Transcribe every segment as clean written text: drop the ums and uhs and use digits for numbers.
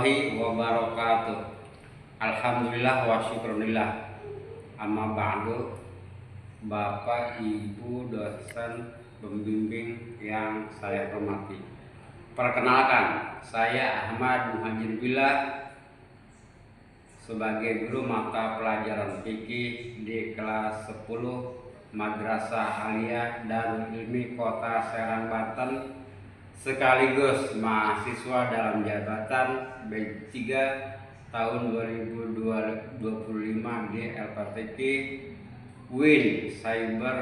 warahmatullahi wabarakatuh. Alhamdulillah wa syukurillah. Amma ba'du. Bapak, Ibu, dosen, pembimbing yang saya hormati. Perkenalkan, saya Ahmad Muhajir Billah sebagai guru mata pelajaran fikih di kelas 10 Madrasah Aliyah Darul Ilmi Kota Serang, Banten, sekaligus mahasiswa dalam jabatan B3 tahun 2025 di LPTK Win Cyber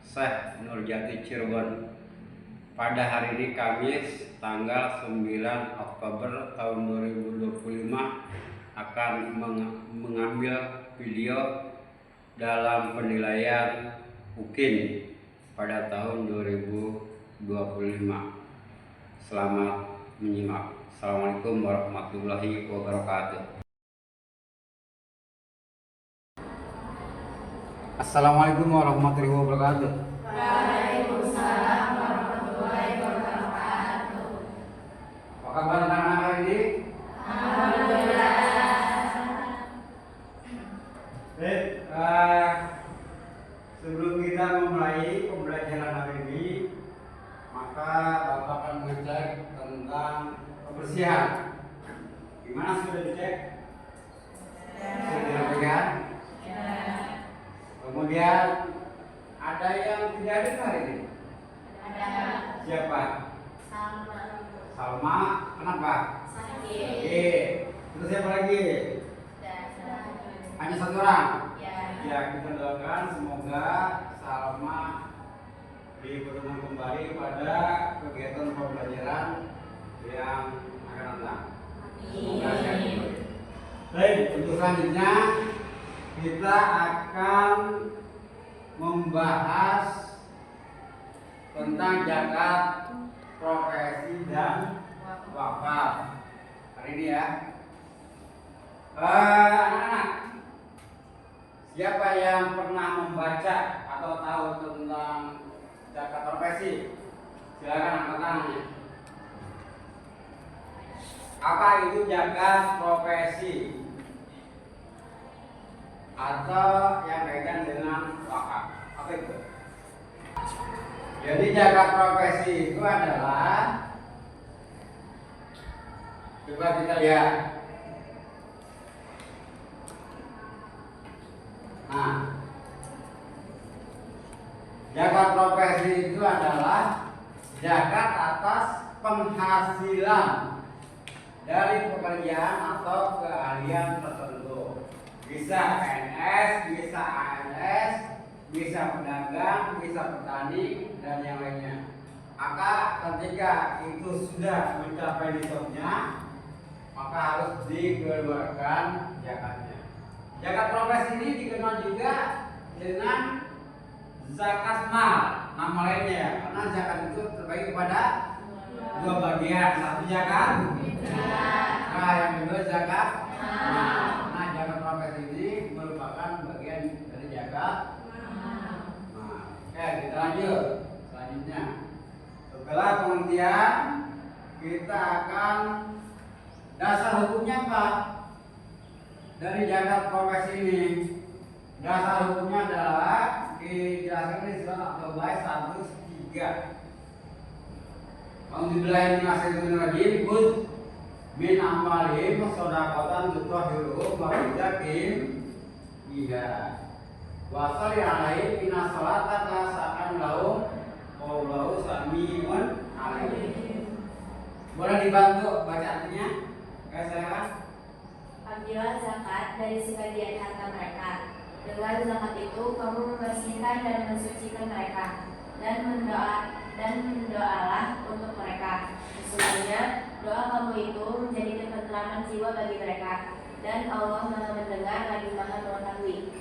Syekh Nurjati Cirebon. Pada hari ini Kamis tanggal 9 Oktober tahun 2025 akan mengambil video dalam penilaian UKIN pada tahun 2025. Selamat menyimak. Assalamualaikum warahmatullahi wabarakatuh. Assalamualaikum warahmatullahi wabarakatuh. Waalaikumsalam warahmatullahi wabarakatuh. Apa kabar anak-anak hari ini? Alhamdulillah. Sebelum kita memulai pembelajaran hari ini, maka Bapak akan mengecek tentang kebersihan. Gimana, sudah dicek? Sudah dirapikan? Kemudian ada yang tidak hadir hari ini? Ada. Siapa? Salma. Kenapa? Sakit. Terus siapa lagi? Hanya satu orang? Ya, kita doakan semoga Salma dipertemukan kembali pada kegiatan pembelajaran yang akan datang. Semoga sehat kembali. Baik, untuk selanjutnya kita akan membahas tentang zakat, profesi, dan wakaf hari ini ya. Anak-anak, siapa yang pernah membaca atau tahu tentang zakat profesi? Silakan angkat tangannya. Apa itu zakat profesi? Atau yang kaitan dengan wakaf? Apa itu? Jadi zakat profesi itu adalah, coba kita lihat. Nah, zakat profesi itu adalah zakat atas penghasilan dari pekerjaan atau keahlian tertentu. Bisa PNS, bisa ANS, bisa pedagang, bisa petani, dan yang lainnya. Maka ketika itu sudah mencapai nisabnya, maka harus dikeluarkan zakatnya. Zakat profesi ini dikenal juga dengan zakat mal, nama lainnya, karena zakat itu terbagi kepada dua bagian. Satu zakat nah, yang kedua zakat mal. Nah, zakat profesi ini merupakan bagian dari zakat mal. Oke, kita lanjut. Selanjutnya, setelah pengertian, kita akan dasar hukumnya apa dari zakat profesi ini. Dasar hukumnya adalah dijelaskan di surat At-Taubah 103. Alhamdulillah minasyaitonirrajim. Khudz min amwalihim shadaqatan tutahhiruhum wa tuzakkihim biha wa shalli 'alaihim inna salataka sakan lahum wallahu sami'un 'alim. Boleh dibantu baca artinya? Oke, silakan. Ambillah zakat dari sebagian harta mereka. Dengan zakat itu kamu membersihkan dan mensucikan mereka, dan mendoalah untuk mereka. Sesungguhnya doa kamu itu menjadi ketenteraman jiwa bagi mereka, dan Allah Maha mendengar lagi Maha mengetahui.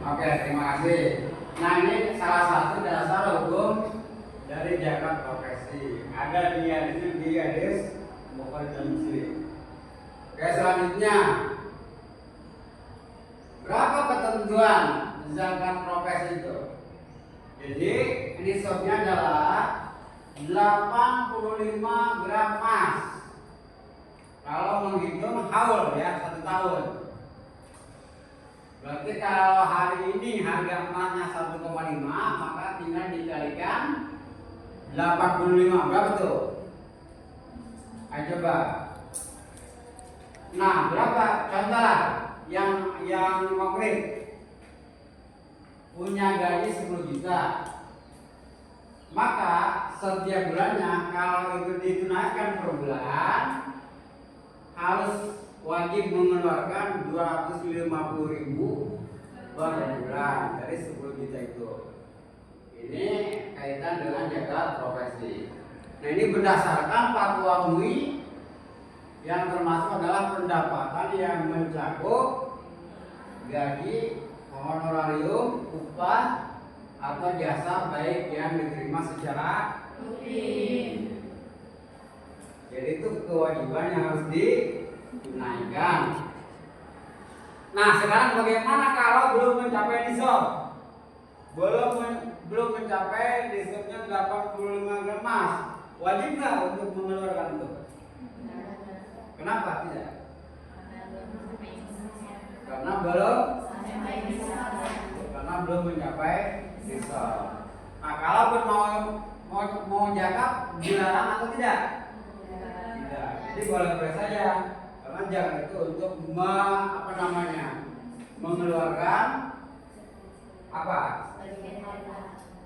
Oke, terima kasih. Nah, ini salah satu dasar hukum dari zakat profesi. Ada di hadis Bukhari dan Muslim. Oke, selanjutnya, berapa ketentuan zakat profesi itu? Jadi nisabnya adalah 85 gram emas. Kalau menghitung haul ya 1 tahun. Berarti kalau hari ini harga emasnya 1,5, maka tinggal dikalikan 85. Berapa tuh? Ayo coba. Nah, berapa? Contoh yang konkret. Punya gaji 10 juta. Maka setiap bulannya kalau itu ditunaikan per bulan harus wajib mengeluarkan 250.000 per bulan dari 10 juta itu. Ini kaitan dengan zakat profesi. Nah, ini berdasarkan fatwa MUI yang termasuk adalah pendapatan yang mencakup gaji, honorarium, upah atau jasa baik yang diterima secara rutin. Jadi itu kewajiban yang harus ditunaikan. Nah, sekarang bagaimana kalau belum mencapai nisab? Belum mencapai nisabnya 85 gram emas. Wajib nggak untuk mengeluarkan itu? Kenapa tidak? Karena belum mencapai nisab. Nah, kalau mau zakat dilarang atau tidak? Tidak. Jadi boleh saja. Karena zakat itu untuk mengeluarkan apa?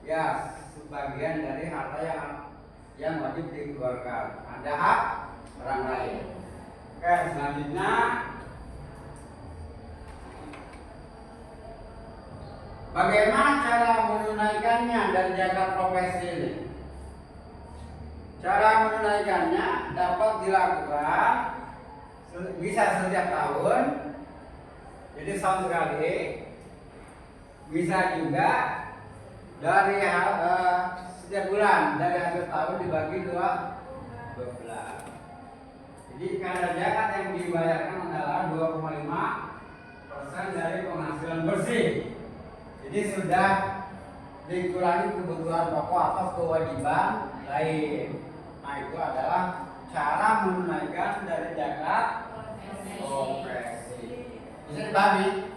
Ya, sebagian dari harta yang wajib dikeluarkan. Ada hak orang lain. Oke, selanjutnya bagaimana cara menunaikannya dari zakat profesi ini? Cara menunaikannya dapat dilakukan bisa setiap tahun, jadi setahun sekali. Bisa juga dari setiap bulan, dari akhir tahun dibagi 12. Jadi kadar zakat yang dibayarkan adalah 2,5% dari penghasilan bersih. Jadi sudah dikurangi kebutuhan pokok atau kewajiban lain. Nah, itu adalah cara menunaikan dari zakat profesi. Bisa dipahami?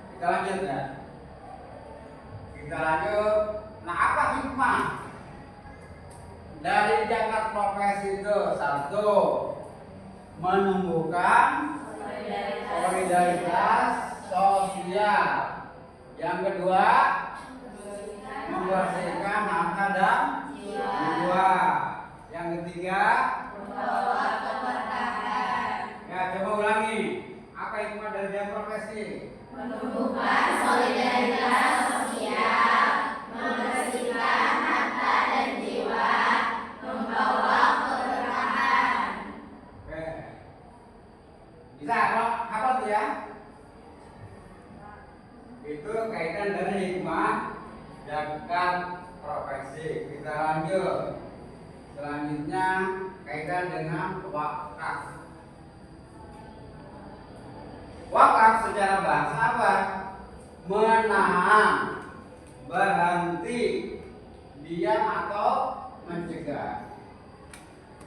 Kita lanjut ya. Kita lanjut. Nah, apa hikmah dari zakat profesi itu? 1, menumbuhkan solidaritas sosial. Yang kedua, membersihkan harta dan jiwa. Yang ketiga, membawa keberkahan. Ya, coba ulangi. Apa hikmah dari zakat profesi? Menumbuhkan solidaritas sosial, membersihkan harta dan jiwa, membawa keberkahan. Oke. Bisa apa tuh ya? Itu kaitan dari hikmah zakat profesi. Kita lanjut. Selanjutnya kaitan dengan wakaf. Wakaf secara bahasa apa? Menahan, berhenti, diam atau mencegah.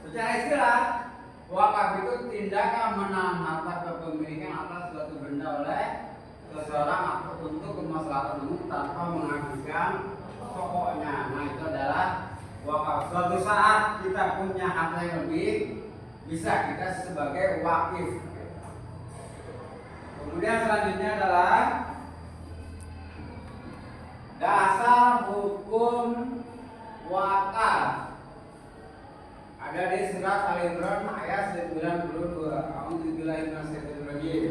Secara istilah, wakaf itu tindakan menahan harta kepemilikan atas suatu benda oleh seseorang atau untuk kemaslahatan umum tanpa menghabiskan pokoknya. Nah, itu adalah wakaf. Suatu saat kita punya harta yang lebih, bisa kita sebagai wakif. Kemudian selanjutnya adalah dasar hukum wakaf. Ada di surat Al-Imran ayat 92. A'udzubillahi minasyaitonir rajim.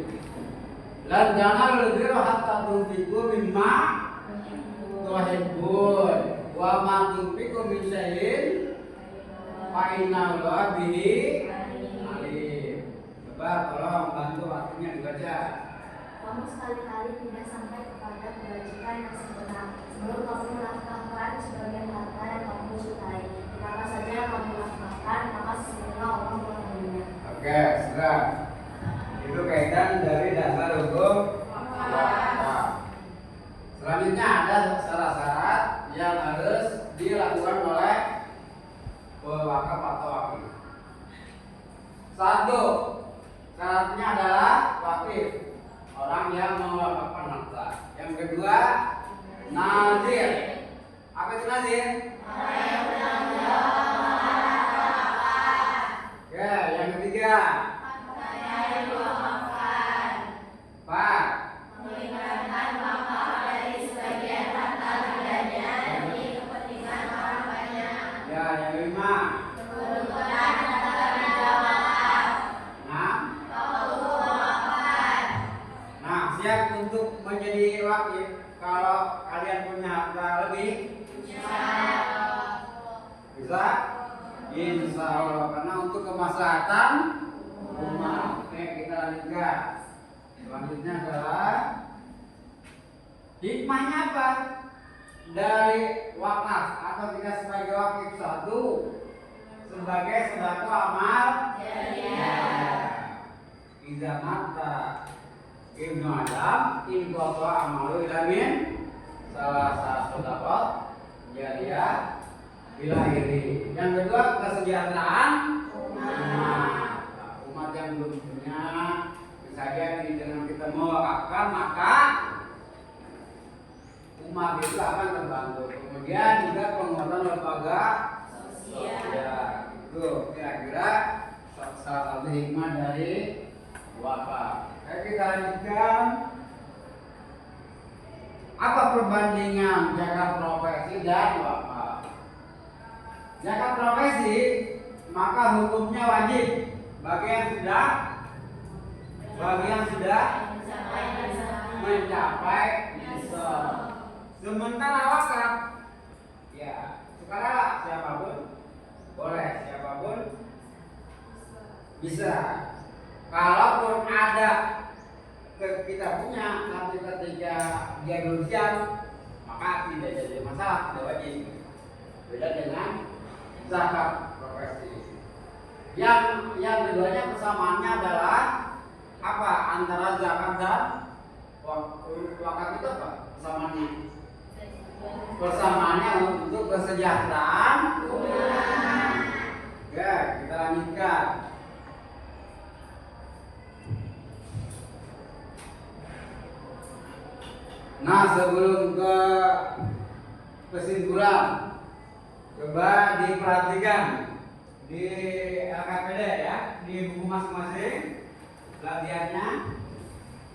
Lan janal birra hatta tunfiqu mimma tuhibbun wa ma tunfiqu min syai'in fa inna Allaha bihi alim. Coba tolong bantu artinya dibaca. Kamu sekali-kali tidak sampai kepada kebajikan yang sebenar sebelum kamu menafkahkan sebagian harta yang kamu sukai. Jika saja kamu nafkahkan, maka sesungguhnya Allah mengetahuinya. Oke, sudah. Itu kaitan dari dasar hukum wakaf. Selanjutnya ada syarat-syarat yang harus dilakukan oleh pewakaf atau wakif. kedua nazir. Apa itu nazir? Ya, yang ketiga Pak. Mengingatkan wakaf dari sebagian harta bendanya demi kepentingan orang banyak. Ya, yang kelima. Kerukunan antara benda wakaf. Nah, Wakaf. nah siap untuk menjadi wakil kalau kalian punya harta lebih? Bisa? Insya Allah, karena untuk kemaslahatan umat. Oke, kita lanjutkan. Selanjutnya adalah hikmahnya apa? Dari wakaf atau kita sebagai wakif satu sebagai sedekah amal jariyah. Iza mata ibnu Adam inqata amalu ilamin salah satu sedekah jariyah bilahiri. Yang kedua kesejahteraan umat yang belum punya saja dengan kita mewakafkan maka umat itu akan terbantu. Kemudian juga penguatan lembaga sosial. Itu kira-kira salah satu hikmah dari wakaf. Kita lanjutkan. Apa perbandingan zakat profesi dan wakaf? Zakat profesi maka hukumnya wajib bagi yang sudah mencapai nisab. Sementara wakaf ya sukarela siapapun boleh, siapapun bisa. Kalaupun ada kita punya nanti ketika dia belum siap maka tidak jadi masalah, tidak wajib. Beda dengan zakat profesi. Yang keduanya persamaannya adalah apa antara zakat dan wakaf itu apa persamaannya? Persamaannya untuk kesejahteraan. Ya, kita lanjutkan. Nah, sebelum ke kesimpulan, coba diperhatikan di LKPD ya, di buku masing-masing latihannya.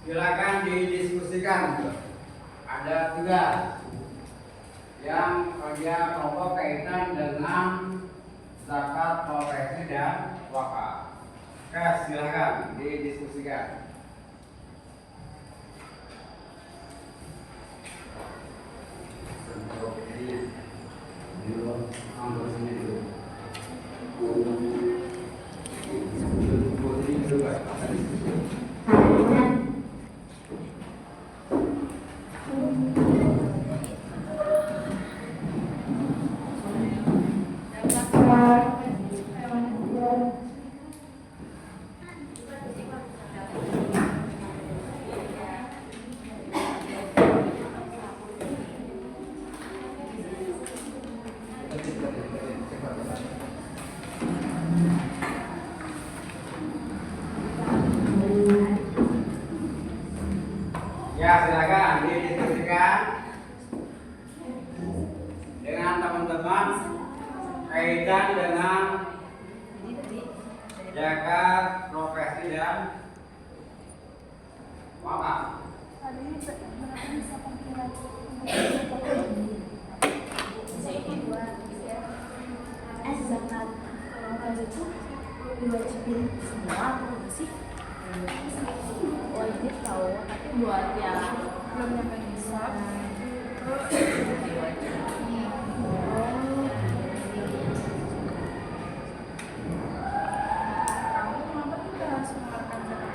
Silakan didiskusikan. Ada tugas yang dia kelompok kaitan dengan zakat profesi dan wakaf. Oke, silakan didiskusikan. Ya, silakan didiskusikan dengan teman-teman kaitan dengan zakat profesi dan wakaf. Zakat itu diwajibin semua atau sih? Wajib tahu, tapi buat yang belum nyampe nisab itu wajib. Kamu kenapa kita harus mengeluarkan zakat?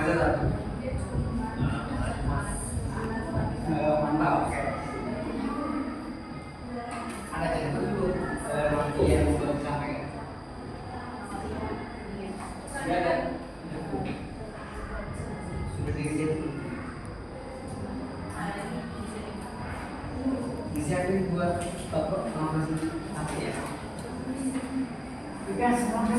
Ada tak? Mantap, oke. Ada cerita dulu roti yang belum sampai. Sudah ada. Sudah diisi. Disiapin buat bapak sama nasi apa ya? Ikan sama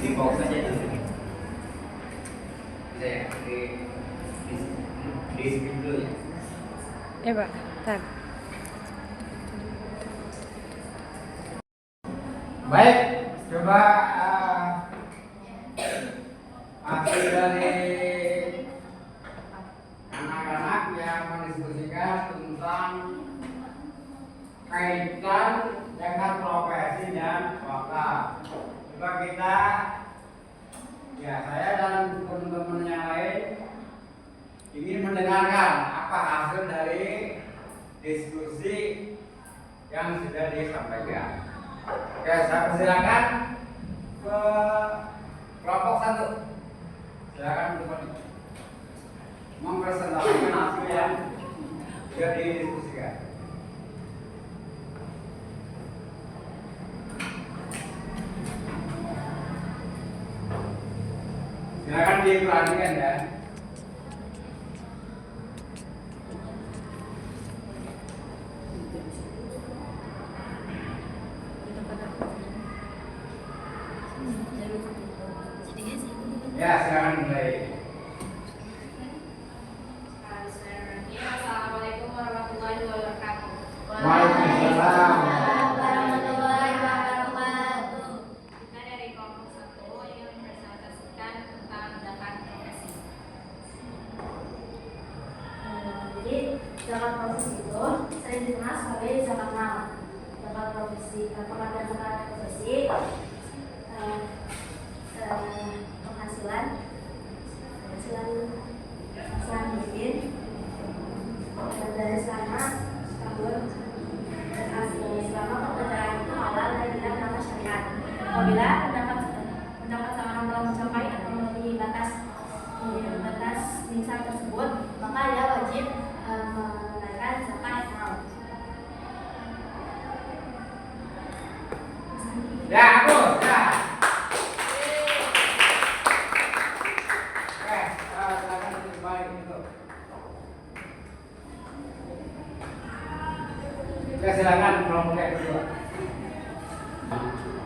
di box aja dulu. Bisa ya di skip dulu ya. Ya Pak, tar. Baik, coba hasil dari anak-anak yang mendiskusikan tentang kaitan dengan profesi dan wakaf. Coba kita, ya saya dan teman-teman yang lain ingin mendengarkan apa hasil dari diskusi yang sudah disampaikan. Oke, saya persilakan ke kelompok 1. Silakan untuk mempresentasikan hasil yang sudah didiskusikan. Silakan diperhatikan ya. Ya, silakan mulai. Assalamualaikum warahmatullahi wabarakatuh. Waalaikumsalam. warahmatullahi wabarakatuh. Kita dari kelompok 1 ingin mempresentasikan tentang zakat profesi. Jadi zakat profesi itu sering dikenal sebagai zakat mal. Zakat profesi, pengertian zakat profesi penghasilan rutin dari selama setahun dan selama pekerjaan itu halal dan tidak melanggar syariat. Apabila pendapat seorang telah mencapai atau melebihi batas misal tersebut, maka ia wajib menunaikan zakat mal. Ya, aku. Ya. Silakan kembali itu. Ya, silakan kelompok yang kedua.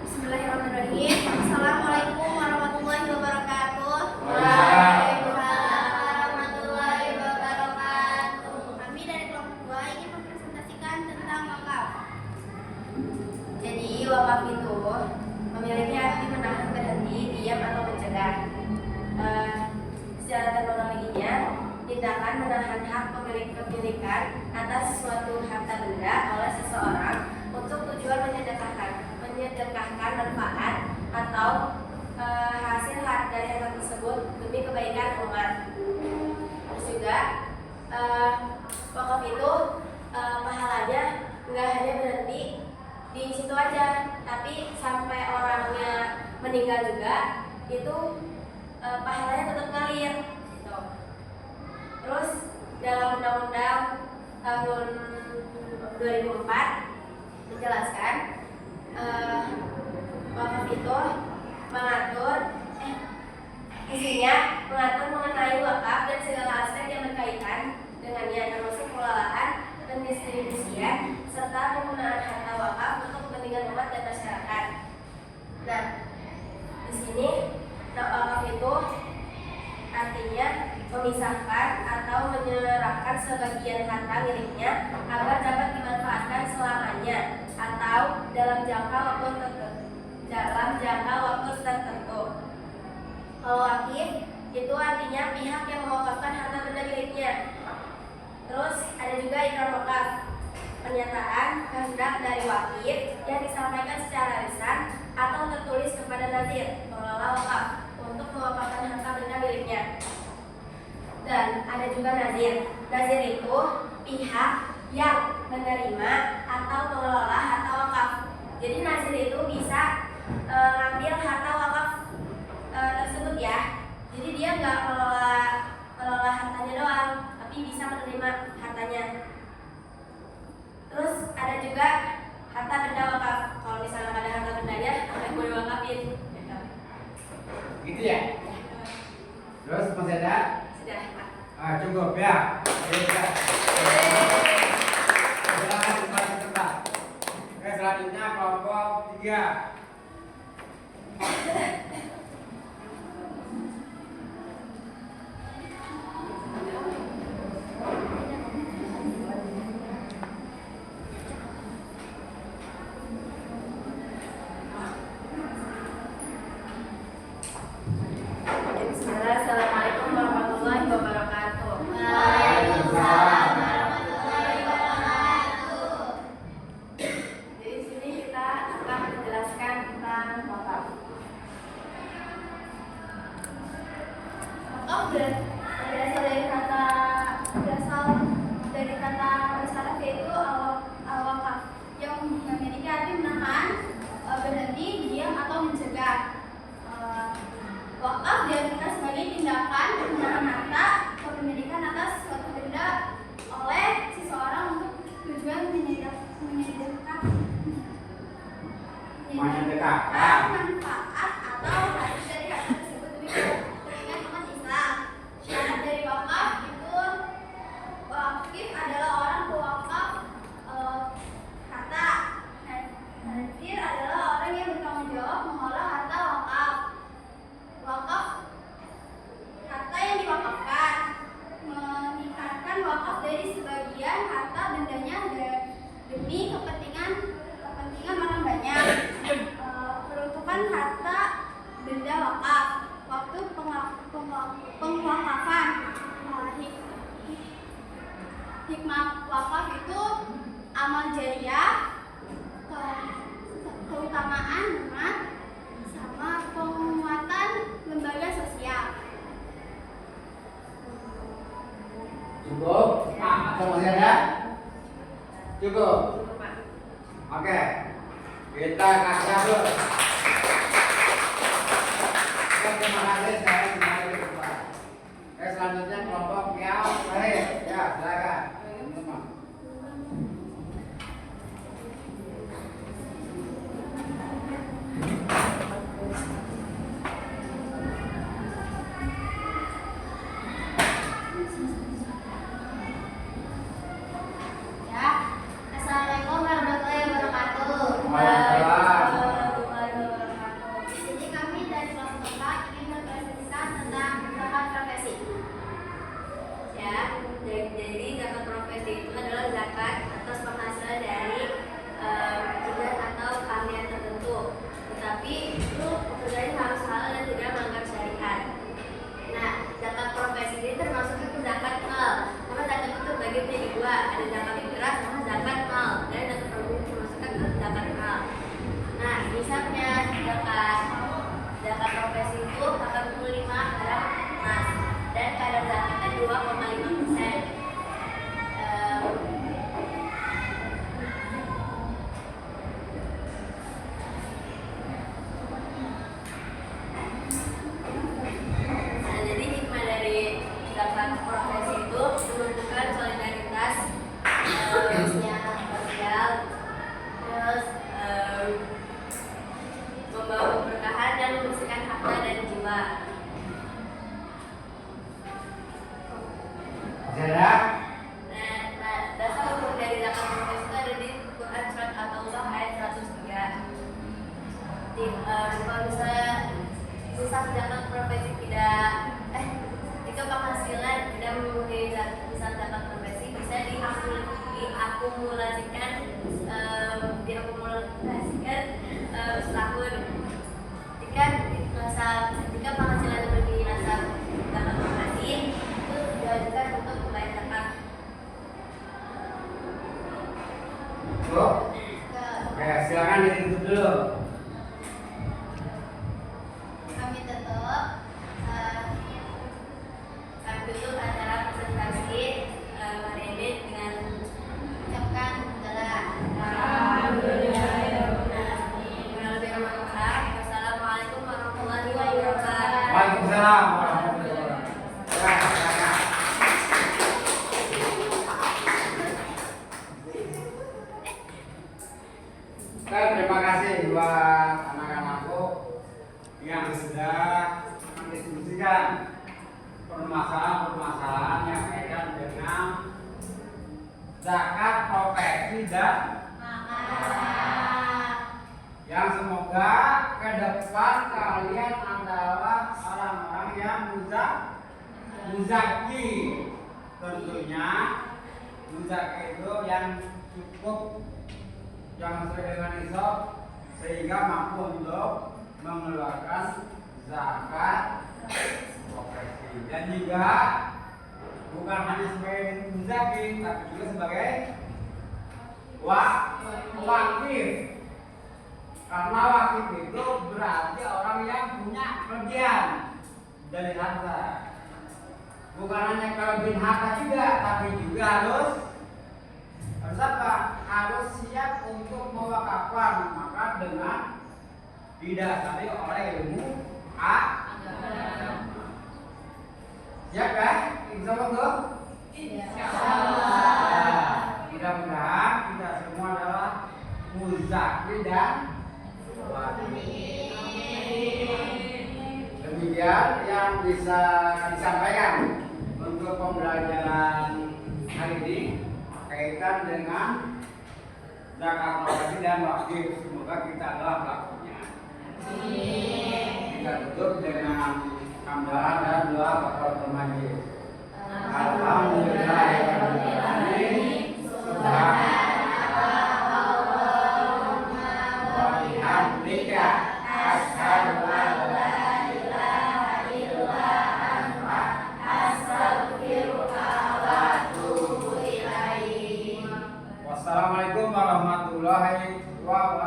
Bismillahirrahmanirrahim. Assalamualaikum warahmatullahi wabarakatuh. Waalaikumsalam warahmatullahi wabarakatuh. Kami dari kelompok 2 ingin mempresentasikan tentang wakaf. Jadi wakaf itu memiliki arti menahan, berhenti, diam atau mencegah. Secara terminologinya, tindakan menahan hak kepemilikan atas suatu harta benda oleh seseorang untuk tujuan menyedekahkan manfaat atau hasil dari harta tersebut demi kebaikan umat. Terus juga wakaf itu pahalanya nggak hanya berhenti di situ aja, tapi sampai orangnya meninggal juga itu pahalanya tetap ngalir gitu. Terus dalam Undang-Undang tahun 2004 menjelaskan wakaf itu mengatur isinya mengatur mengenai wakaf dan segala aspek yang berkaitan dengannya, termasuk pengelolaan, pendistribusian, serta penggunaan harta wakaf untuk kepentingan umat dan masyarakat. Nah, di sini wakaf itu artinya memisahkan atau menyerahkan sebagian harta miliknya agar dapat dimanfaatkan selamanya atau dalam jangka waktu tertentu. Kalau wakif itu artinya pihak yang mewakafkan harta benda miliknya. Terus ada juga ikrar wakaf, pernyataan kehendak dari wakif yang disampaikan secara lisan atau tertulis kepada nazir pengelola wakaf untuk mewakafkan harta benda miliknya. Dan ada juga nazir. Nazir itu pihak yang menerima atau mengelola harta wakaf. Jadi nazir itu bisa ngambil harta wakaf tersebut ya. Jadi dia nggak mengelola hartanya doang, tapi bisa menerima hartanya. Terus ada juga harta benda wakaf. Kalau misalnya ada harta bendanya, apa yang boleh wakafin? Gitu ya. Terus masih ada? Sudah. Cukup ya. Silakan kembali ke tempat. Oke, selanjutnya kelompok 3. Assalamualaikum warahmatullahi wabarakatuh. Waalaikumsalam warahmatullahi wabarakatuh. Jadi di sini kita akan menjelaskan tentang wakaf. Wakaf berasal dari kata bahasa Arab yaitu al-wakaf yang memiliki arti menahan, berhenti, diam atau mencegah. Wakaf diartikan sebagai tindakan menahan harta kepemilikan atas suatu benda oleh seseorang untuk tujuan menyediakan manfaat atau hasil dari harta tersebut demi kepentingan umat Islam. Syarat dari wakaf itu wakif adalah orang pewakaf harta. Nazir adalah orang yang bertanggung jawab mengolah harta wakaf. Wakaf harta yang diwakafkan meningkatkan wakaf dari sebagian harta bendanya demi kepentingan orang banyak. Peruntukan harta benda wakaf, waktu pengwakafan. Hikmah wakaf itu amal jariah, keutamaan umat, sama penguatan lembaga sosial. Cukup? Atau masih ada? Cukup? Oke. Kita kasih dulu. Terima kasih, saya kembali ke tempat. Selanjutnya kelompok yang lain. Ya, silakan. Teman-teman. Ya. Assalamualaikum warahmatullahi wabarakatuh. Waalaikumsalam. Di sini kami dari kelompok 4 ingin mempresentasikan tentang zakat profesi. Ya, jadi zakat profesi itu adalah zakat atas penghasilan dari tugas atau karya tertentu. Tetapi itu pekerjaannya harus halal dan tidak melanggar syariat. Nah, zakat profesi ini termasuk itu zakat mal. Karena zakat itu terbagi menjadi dua, ada zakat fitrah sama zakat mal. Dan zakat profesi termasukkan ke zakat mal. Nah, misalnya zakat profesi itu 85 gram emas dan kadar zakatnya 2,5%. muzaki. Tentunya muzaki itu yang cukup, yang sesuai dengan nisab sehingga mampu untuk mengeluarkan zakat profesi, dan juga bukan hanya sebagai muzaki tapi juga sebagai wakif. Karena wakif itu berarti orang yang punya kelebihan dari harta. Bukan hanya kelebihan harta juga, tapi juga harus apa? Harus siap untuk mewakafkan, maka dengan didasari oleh ilmu agama. Siap kan? Insyaallah tuh. Insyaallah. Mudah-mudahan kita semua adalah muzaki dan wakif. Demikian yang bisa disampaikan untuk pembelajaran hari ini kaitan dengan zakat profesi dan wakif. Semoga kita adalah pelakunya. Kita tutup dengan hamdalah dan doa kafaratul majlis. Alhamdulillahirabbil alamin. Subhanallahumma wa bihamdika asyhadu an la ilaha illa anta astaghfiruka wa atubu ilaik. Wassalamualaikum warahmatullahi wabarakatuh.